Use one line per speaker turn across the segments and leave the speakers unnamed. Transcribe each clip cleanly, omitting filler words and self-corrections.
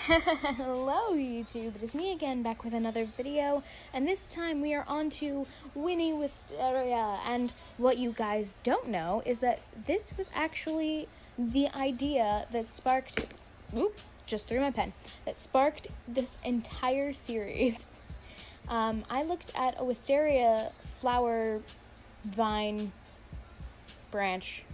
Hello YouTube, it is me again, back with another video, and this time we are on to Winnie Wisteria. And what you guys don't know is that this was actually the idea that sparked, just threw my pen, that sparked this entire series. I looked at a Wisteria flower vine branch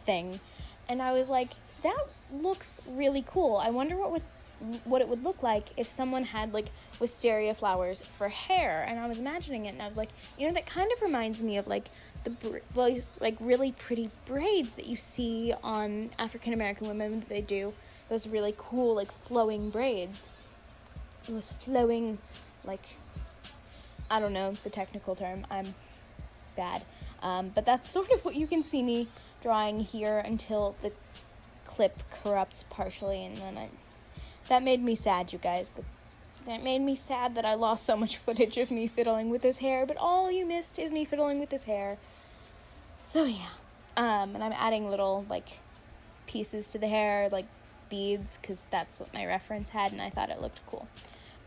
thing, and I was like, that looks really cool. I wonder what it would look like if someone had like wisteria flowers for hair. And I was imagining it, and I was like, that kind of reminds me of like those like really pretty braids that you see on African American women that they do. Those really cool like flowing braids. Those flowing, like, I don't know the technical term. I'm bad. But that's sort of what you can see me drawing here until the clip corrupts partially, and then that made me sad, you guys. That made me sad that I lost so much footage of me fiddling with his hair, but all you missed is me fiddling with his hair. So yeah, and I'm adding little like pieces to the hair, like beads, because that's what my reference had, and I thought it looked cool.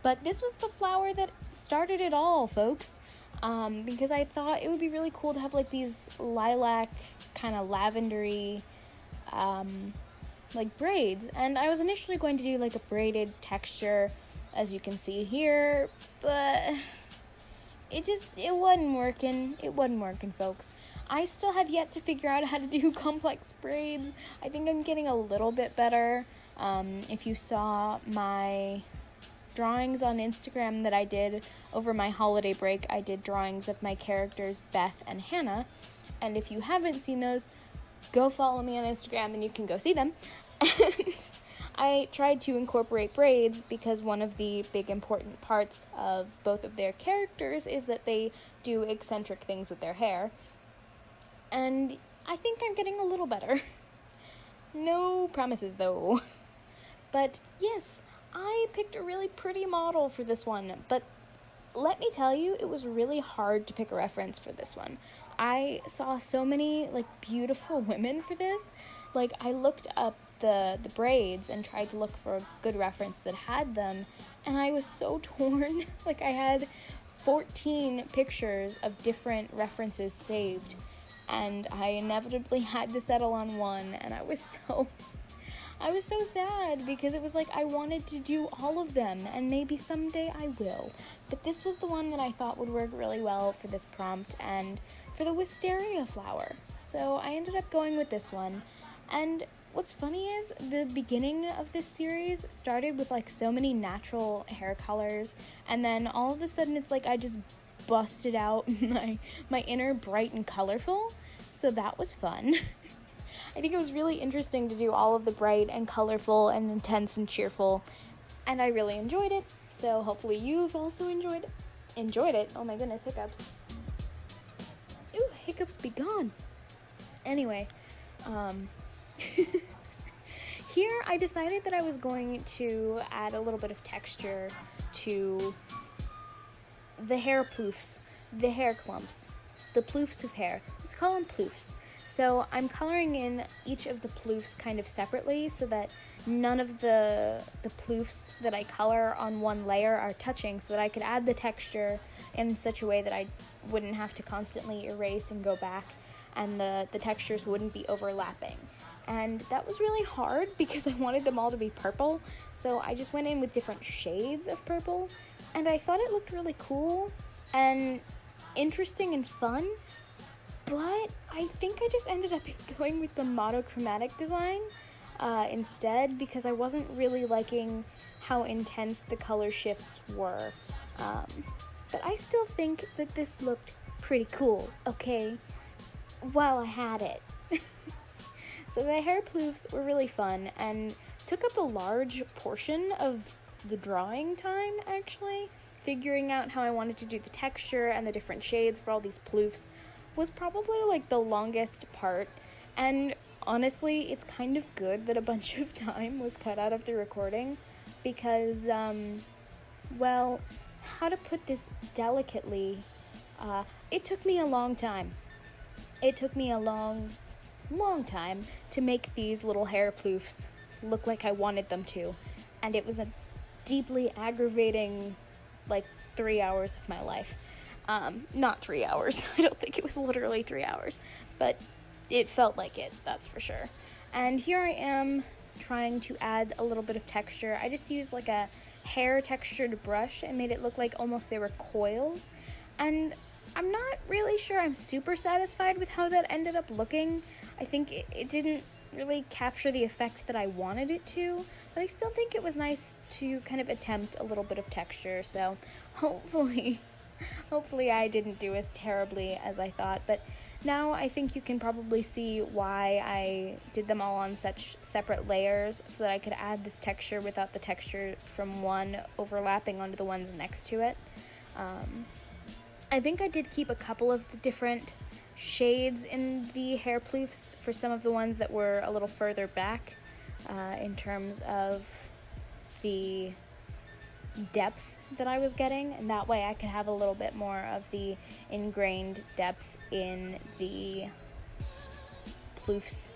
But this was the flower that started it all, folks. Because I thought it would be really cool to have like these lilac kind of lavendery like braids, and I was initially going to do like a braided texture, as you can see here, but it wasn't working, folks. I still have yet to figure out how to do complex braids. I think I'm getting a little bit better. If you saw my drawings on Instagram that I did over my holiday break, I did drawings of my characters Beth and Hannah, and if you haven't seen those, go follow me on Instagram and you can go see them. And I tried to incorporate braids because one of the big important parts of both of their characters is that they do eccentric things with their hair. And I think I'm getting a little better. No promises though. But yes, I picked a really pretty model for this one, but let me tell you, it was really hard to pick a reference for this one. I saw so many like beautiful women for this. Like, I looked up the braids and tried to look for a good reference that had them, and I was so torn. Like, I had 14 pictures of different references saved, and I inevitably had to settle on one, and I was so sad because it was like I wanted to do all of them, and maybe someday I will. But this was the one that I thought would work really well for this prompt and for the wisteria flower. So I ended up going with this one. And what's funny is the beginning of this series started with like so many natural hair colors, and then all of a sudden it's like I just busted out my inner bright and colorful. So that was fun. I think it was really interesting to do all of the bright and colorful and intense and cheerful, and I really enjoyed it. So hopefully you've also enjoyed it. Oh my goodness, hiccups. Ooh, hiccups be gone. Anyway, here I decided that I was going to add a little bit of texture to the hair ploofs, the hair clumps, the ploofs of hair. Let's call them ploofs. So I'm coloring in each of the ploofs kind of separately so that none of the ploofs that I color on one layer are touching, so that I could add the texture in such a way that I wouldn't have to constantly erase and go back, and the textures wouldn't be overlapping. And that was really hard because I wanted them all to be purple, so I just went in with different shades of purple, and I thought it looked really cool and interesting and fun. But I think I just ended up going with the monochromatic design instead, because I wasn't really liking how intense the color shifts were. But I still think that this looked pretty cool, okay, while I had it. So the hair ploofs were really fun and took up a large portion of the drawing time, actually. Figuring out how I wanted to do the texture and the different shades for all these ploofs was probably like the longest part, and honestly it's kind of good that a bunch of time was cut out of the recording, because well, how to put this delicately, it took me a long time. It took me a long time to make these little hair ploofs look like I wanted them to. and it was a deeply aggravating, 3 hours of my life. Not 3 hours. I don't think it was literally 3 hours, but it felt like it, that's for sure. And here I am trying to add a little bit of texture. I just used a hair textured brush and made it look like almost they were coils. And I'm not really sure I'm super satisfied with how that ended up looking. I think it didn't really capture the effect that I wanted it to, but I still think it was nice to kind of attempt a little bit of texture, so hopefully I didn't do as terribly as I thought. But now I think you can probably see why I did them all on such separate layers, so that I could add this texture without the texture from one overlapping onto the ones next to it. I think I did keep a couple of the different shades in the hair ploofs for some of the ones that were a little further back in terms of the depth that I was getting, and that way I could have a little bit more of the ingrained depth in the ploofs.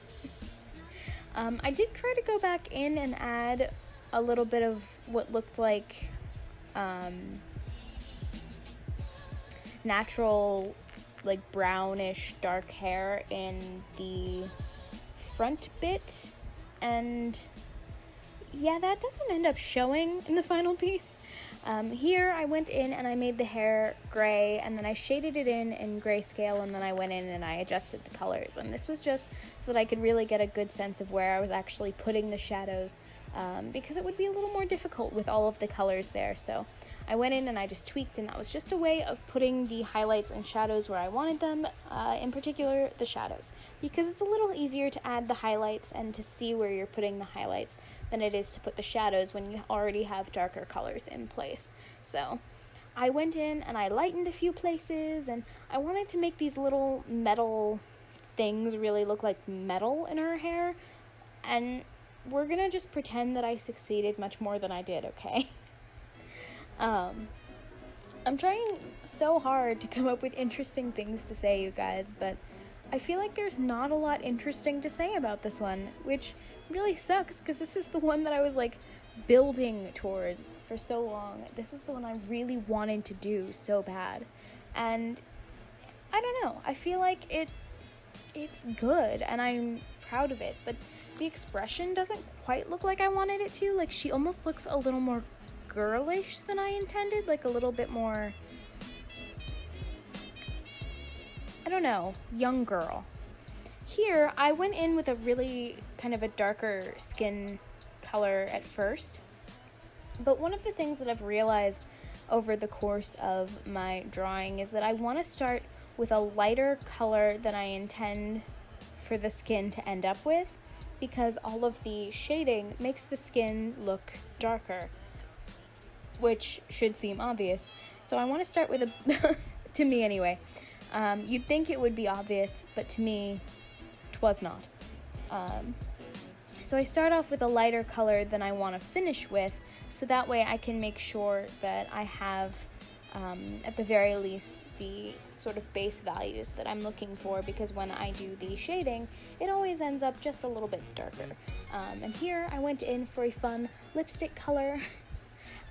I did try to go back in and add a little bit of what looked like natural, brownish dark hair in the front bit, and yeah, that doesn't end up showing in the final piece. Here I went in and I made the hair gray, and then I shaded it in grayscale, and then I went in and I adjusted the colors, and this was just so that I could really get a good sense of where I was actually putting the shadows, because it would be a little more difficult with all of the colors there. So I went in and I just tweaked, and that was just a way of putting the highlights and shadows where I wanted them, in particular the shadows, because it's a little easier to add the highlights and to see where you're putting the highlights than it is to put the shadows when you already have darker colors in place. So I went in and I lightened a few places, and I wanted to make these little metal things really look like metal in her hair, and we're gonna just pretend that I succeeded much more than I did, okay? I'm trying so hard to come up with interesting things to say, you guys, but I feel like there's not a lot interesting to say about this one, which really sucks, because this is the one that I was, building towards for so long. This was the one I really wanted to do so bad, and I don't know, I feel like it's good, and I'm proud of it, but the expression doesn't quite look like I wanted it to. She almost looks a little more girlish than I intended, a little bit more, I don't know, young girl. Here, I went in with a really kind of a darker skin color at first, but one of the things that I've realized over the course of my drawing is that I want to start with a lighter color than I intend for the skin to end up with, because all of the shading makes the skin look darker, which should seem obvious. So I want to start with a, to me anyway, you'd think it would be obvious, but to me, 'twas not. So I start off with a lighter color than I want to finish with, so that way I can make sure that I have, at the very least, the sort of base values that I'm looking for, because when I do the shading, it always ends up just a little bit darker. And here I went in for a fun lipstick color,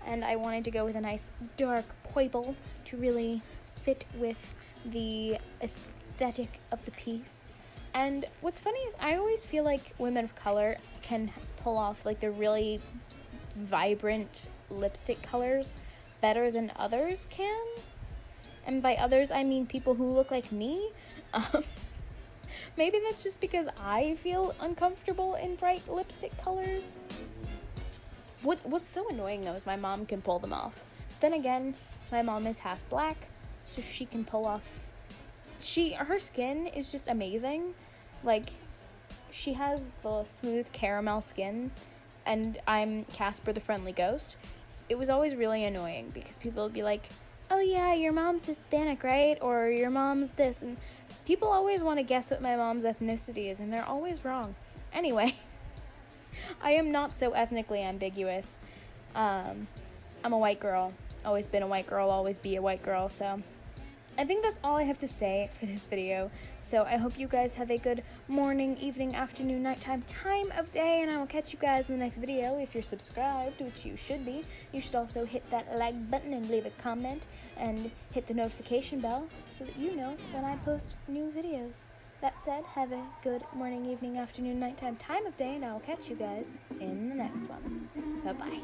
and I wanted to go with a nice dark purple to really fit with the aesthetic of the piece. And what's funny is I always feel like women of color can pull off the really vibrant lipstick colors better than others can. And by others, I mean people who look like me. Maybe that's just because I feel uncomfortable in bright lipstick colors. What's so annoying, though, is my mom can pull them off. Then again, my mom is half black, so she can pull off... Her skin is just amazing. She has the smooth caramel skin, and I'm Casper the Friendly Ghost. It was always really annoying, because people would be like, oh yeah, your mom's Hispanic, right? Or your mom's this, and people always want to guess what my mom's ethnicity is, and they're always wrong. Anyway... I am not so ethnically ambiguous. I'm a white girl. Always been a white girl, always be a white girl, so I think that's all I have to say for this video. So I hope you guys have a good morning, evening, afternoon, nighttime, time of day, and I will catch you guys in the next video. If you're subscribed, which you should be, you should also hit that like button and leave a comment and hit the notification bell so that you know when I post new videos. That said, have a good morning, evening, afternoon, nighttime, time of day, and I will catch you guys in the next one. Bye-bye.